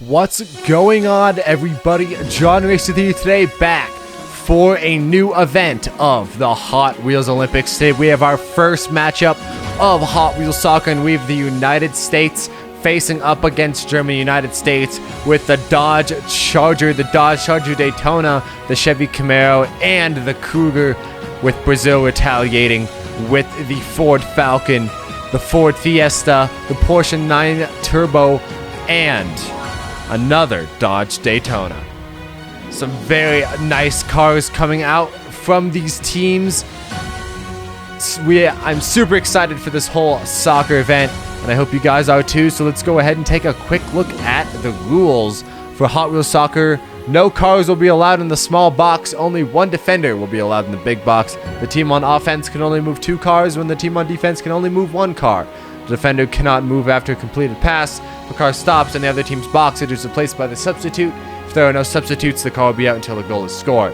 What's going on, everybody? JonRacer3 today, back for a new event of the Hot Wheels Olympics. Today we have our first matchup of Hot Wheels Soccer, and we have the United States facing up against Germany. United States with the Dodge Charger, the Dodge Charger Daytona, the Chevy Camaro, and the Cougar, with Brazil retaliating with the Ford Falcon, the Ford Fiesta, the Porsche 9 Turbo, and another Dodge Daytona. Some very nice cars coming out from these teams. I'm super excited for this whole soccer event, and I hope you guys are too. So let's go ahead and take a quick look at the rules for Hot Wheels Soccer. No cars will be allowed in the small box. Only one defender will be allowed in the big box. The team on offense can only move 2 cars, when the team on defense can only move 1 car. The defender cannot move after a completed pass. If the car stops in the other team's box, it is replaced by the substitute. If there are no substitutes, the car will be out until the goal is scored.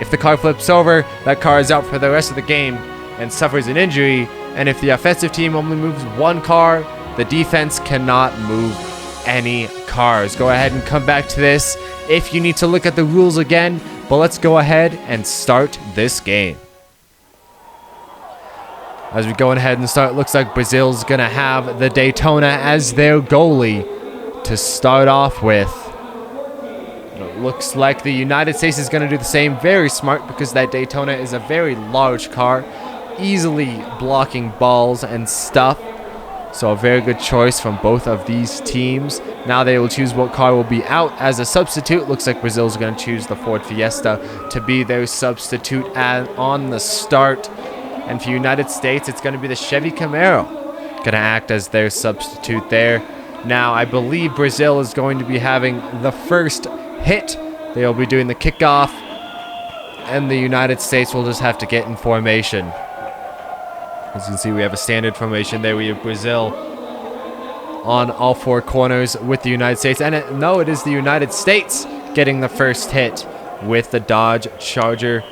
If the car flips over, that car is out for the rest of the game and suffers an injury. And if the offensive team only moves 1 car, the defense cannot move any cars. Go ahead and come back to this if you need to look at the rules again, but let's go ahead and start this game. As we go ahead and start, looks like Brazil's going to have the Daytona as their goalie to start off with. It looks like the United States is going to do the same. Very smart, because that Daytona is a very large car, easily blocking balls and stuff. So a very good choice from both of these teams. Now they will choose what car will be out as a substitute. Looks like Brazil's going to choose the Ford Fiesta to be their substitute on the start. And for United States, it's going to be the Chevy Camaro going to act as their substitute there. Now, I believe Brazil is going to be having the first hit. They'll be doing the kickoff, and the United States will just have to get in formation. As you can see, we have a standard formation there. We have Brazil on all 4 corners with the United States. And it is the United States getting the first hit with the Dodge Charger.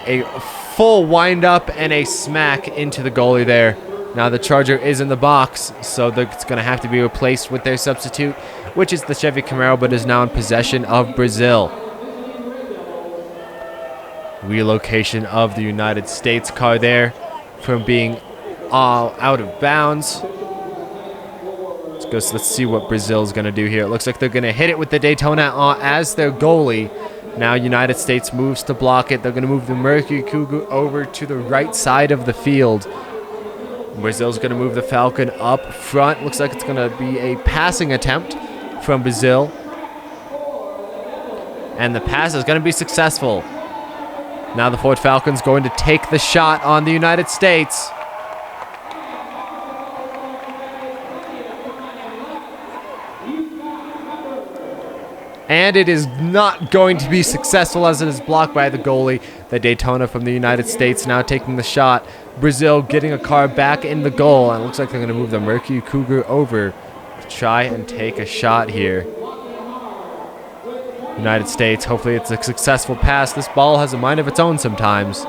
A full wind-up and a smack into the goalie there. Now the Charger is in the box, so it's going to have to be replaced with their substitute, which is the Chevy Camaro, but is now in possession of Brazil. Relocation of the United States car there from being out of bounds. Let's see what Brazil's going to do here. It looks like they're going to hit it with the Daytona as their goalie. Now United States moves to block it. They're going to move the Mercury Cougar over to the right side of the field. Brazil's going to move the Falcon up front. Looks like it's going to be a passing attempt from Brazil. And the pass is going to be successful. Now the Ford Falcon's going to take the shot on the United States. And it is not going to be successful, as it is blocked by the goalie. The Daytona from the United States now taking the shot. Brazil getting a car back in the goal. And it looks like they're going to move the Mercury Cougar over to try and take a shot here. United States, hopefully it's a successful pass. This ball has a mind of its own sometimes.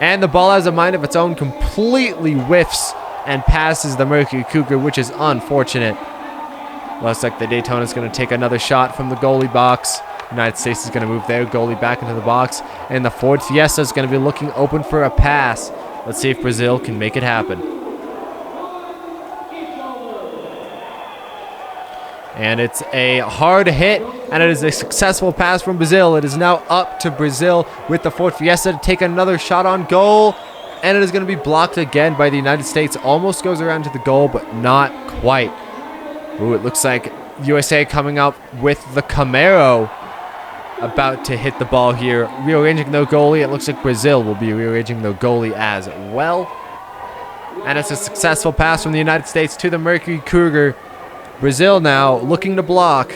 And the ball has a mind of its own, completely whiffs and passes the Mercury Cougar, which is unfortunate. Looks like the Daytona is going to take another shot from the goalie box. United States is going to move their goalie back into the box. And the Ford Fiesta is going to be looking open for a pass. Let's see if Brazil can make it happen. And it's a hard hit, and it is a successful pass from Brazil. It is now up to Brazil with the Ford Fiesta to take another shot on goal. And it is going to be blocked again by the United States. Almost goes around to the goal, but not quite. Ooh, it looks like USA coming up with the Camaro, about to hit the ball here, rearranging their goalie. It looks like Brazil will be rearranging their goalie as well. And it's a successful pass from the United States to the Mercury Cougar. Brazil now looking to block.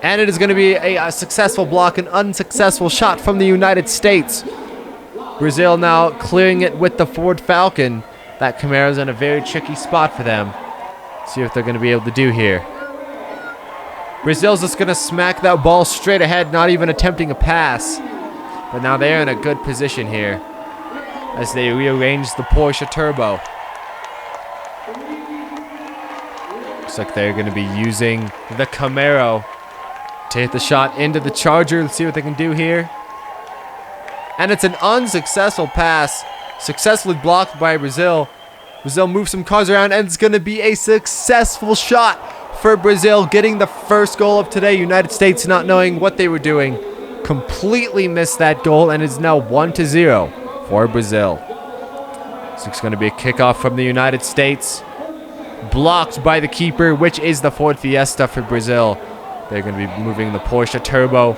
And it is going to be a successful block, an unsuccessful shot from the United States. Brazil now clearing it with the Ford Falcon. That Camaro's in a very tricky spot for them. See what they're going to be able to do here. Brazil's just going to smack that ball straight ahead, not even attempting a pass. But now they're in a good position here as they rearrange the Porsche Turbo. Looks like they're going to be using the Camaro to hit the shot into the Charger. Let's see what they can do here. And it's an unsuccessful pass. Successfully blocked by Brazil. Brazil moves some cars around, and it's going to be a successful shot for Brazil, getting the first goal of today. United States, not knowing what they were doing, completely missed that goal, and it's now 1-0 for Brazil. So it's going to be a kickoff from the United States. Blocked by the keeper, which is the Ford Fiesta for Brazil. They're going to be moving the Porsche Turbo.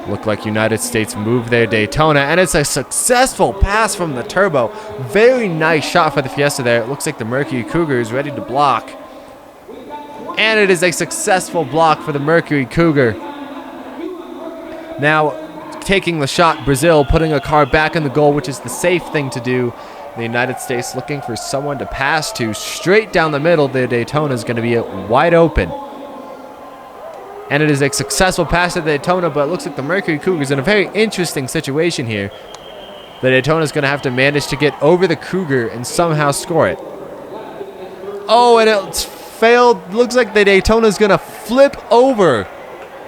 Look like United States move their Daytona, and it's a successful pass from the Turbo. Very nice shot for the Fiesta there. It looks like the Mercury Cougar is ready to block. And it is a successful block for the Mercury Cougar. Now, taking the shot, Brazil putting a car back in the goal, which is the safe thing to do. The United States looking for someone to pass to straight down the middle. The Daytona is going to be wide open. And it is a successful pass to the Daytona, but it looks like the Mercury Cougar is in a very interesting situation here. The Daytona is going to have to manage to get over the Cougar and somehow score it. Oh, and it's failed. Looks like the Daytona is going to flip over.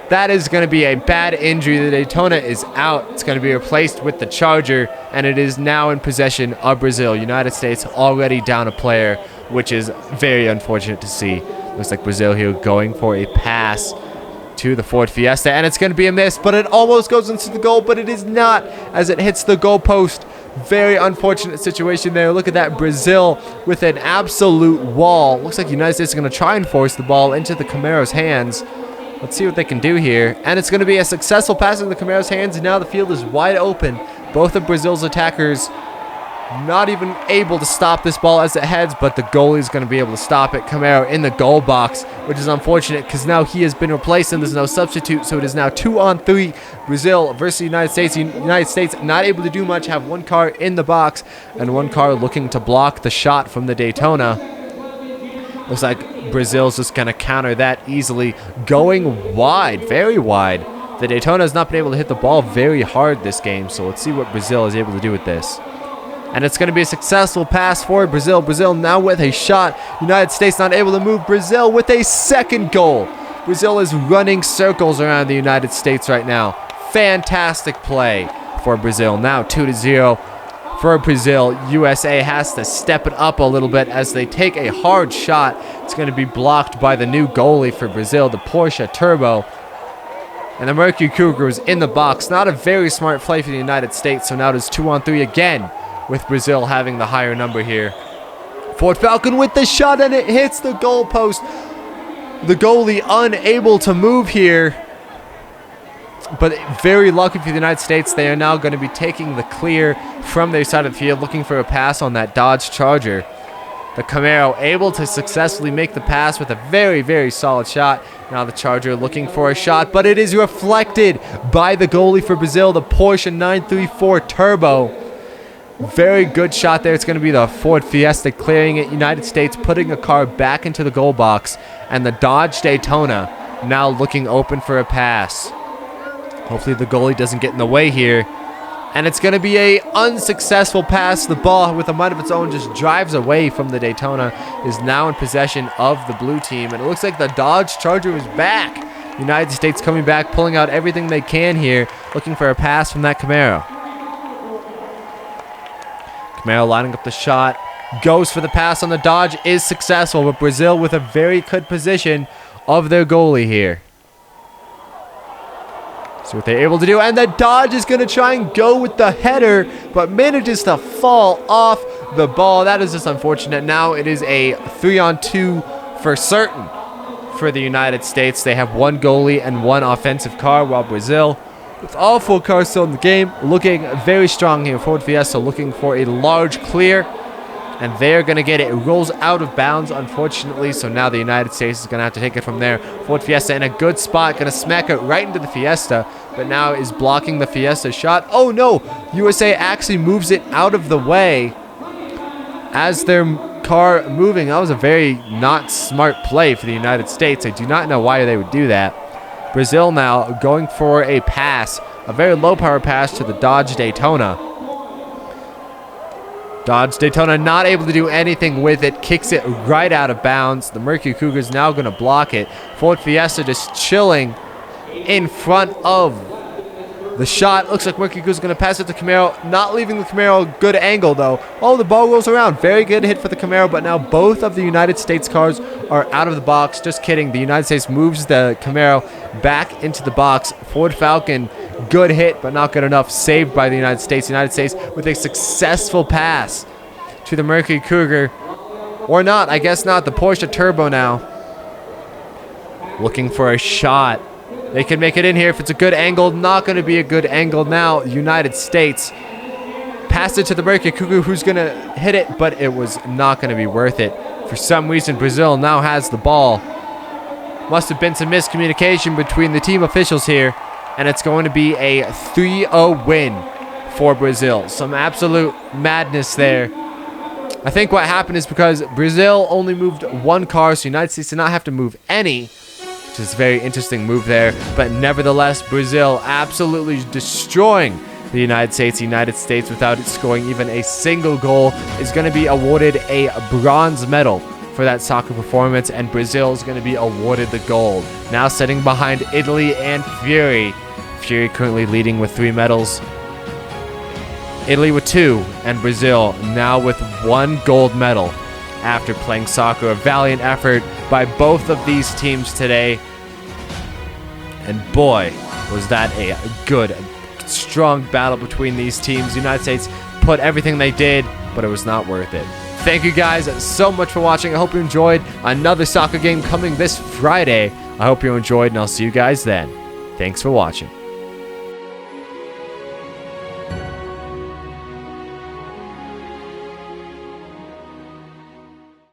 That is going to be a bad injury. The Daytona is out. It's going to be replaced with the Charger, and it is now in possession of Brazil. United States already down a player, which is very unfortunate to see. Looks like Brazil here going for a pass to the Ford Fiesta, and it's going to be a miss, but it almost goes into the goal, but it is not, as it hits the goal post. Very unfortunate situation there. Look at that, Brazil with an absolute wall. Looks like the United States is going to try and force the ball into the Camaro's hands. Let's see what they can do here, and it's going to be a successful pass in the Camaro's hands, and now the field is wide open. Both of Brazil's attackers not even able to stop this ball as it heads, but the goalie is going to be able to stop it. Camaro in the goal box, which is unfortunate because now he has been replaced and there's no substitute, so it is now 2-on-3. Brazil versus the United States. The United States not able to do much, have one car in the box and one car looking to block the shot from the Daytona. Looks like Brazil's just going to counter that easily, going wide, very wide. The Daytona has not been able to hit the ball very hard this game, so let's see what Brazil is able to do with this. And it's going to be a successful pass for Brazil. Brazil now with a shot. United States not able to move. Brazil with a second goal. Brazil is running circles around the United States right now. Fantastic play for Brazil. Now 2-0 for Brazil. USA has to step it up a little bit as they take a hard shot. It's going to be blocked by the new goalie for Brazil, the Porsche Turbo. And the Mercury Cougar is in the box. Not a very smart play for the United States. So now it is 2-on-3 again, with Brazil having the higher number here. Ford Falcon with the shot, and it hits the goal post. The goalie unable to move here. But very lucky for the United States. They are now going to be taking the clear from their side of the field, looking for a pass on that Dodge Charger. The Camaro able to successfully make the pass with a very, very solid shot. Now the Charger looking for a shot, but it is reflected by the goalie for Brazil, the Porsche 934 Turbo. Very good shot there. It's going to be the Ford Fiesta clearing it. United States putting a car back into the goal box. And the Dodge Daytona now looking open for a pass. Hopefully the goalie doesn't get in the way here. And it's going to be a unsuccessful pass. The ball with a mind of its own just drives away from the Daytona. Is now in possession of the blue team. And it looks like the Dodge Charger is back. United States coming back, pulling out everything they can here. Looking for a pass from that Camaro. Camaro lining up the shot, goes for the pass on the Dodge, is successful, but Brazil with a very good position of their goalie here. See what they're able to do, and the Dodge is going to try and go with the header, but manages to fall off the ball. That is just unfortunate. Now it is a 3-on-2 for certain for the United States. They have one goalie and one offensive car, while Brazil, with all four cars still in the game, looking very strong here. Ford Fiesta looking for a large clear, and they're going to get it. It rolls out of bounds, unfortunately, so now the United States is going to have to take it from there. Ford Fiesta in a good spot, going to smack it right into the Fiesta, but now is blocking the Fiesta shot. Oh no, USA actually moves it out of the way as their car moving. That was a very not smart play for the United States. I do not know why they would do that. Brazil now going for a pass, a very low power pass to the Dodge Daytona. Dodge Daytona not able to do anything with it. Kicks it right out of bounds. The Mercury Cougar's now going to block it. Ford Fiesta just chilling in front of the shot. Looks like Mercury Cougar's going to pass it to Camaro. Not leaving the Camaro a good angle, though. Oh, the ball rolls around. Very good hit for the Camaro, but now both of the United States cars are out of the box. Just kidding. The United States moves the Camaro back into the box. Ford Falcon, good hit, but not good enough. Saved by the United States. United States with a successful pass to the Mercury Cougar. Or not. I guess not. The Porsche Turbo now. Looking for a shot. They can make it in here if it's a good angle. Not going to be a good angle now. United States passed it to the Mercury Cougar, who's going to hit it, but it was not going to be worth it. For some reason, Brazil now has the ball. Must have been some miscommunication between the team officials here, and it's going to be a 3-0 win for Brazil. Some absolute madness there. I think what happened is because Brazil only moved one car, so United States did not have to move any. Which is a very interesting move there, but nevertheless, Brazil absolutely destroying the United States. The United States, without scoring even a single goal, is going to be awarded a bronze medal for that soccer performance, and Brazil is going to be awarded the gold. Now sitting behind Italy and Fury. Fury currently leading with 3 medals. Italy with 2, and Brazil now with 1 gold medal. After playing soccer, a valiant effort by both of these teams today. And boy, was that a good, strong battle between these teams. The United States put everything they did, but it was not worth it. Thank you guys so much for watching. I hope you enjoyed another soccer game coming this Friday. I hope you enjoyed, and I'll see you guys then. Thanks for watching.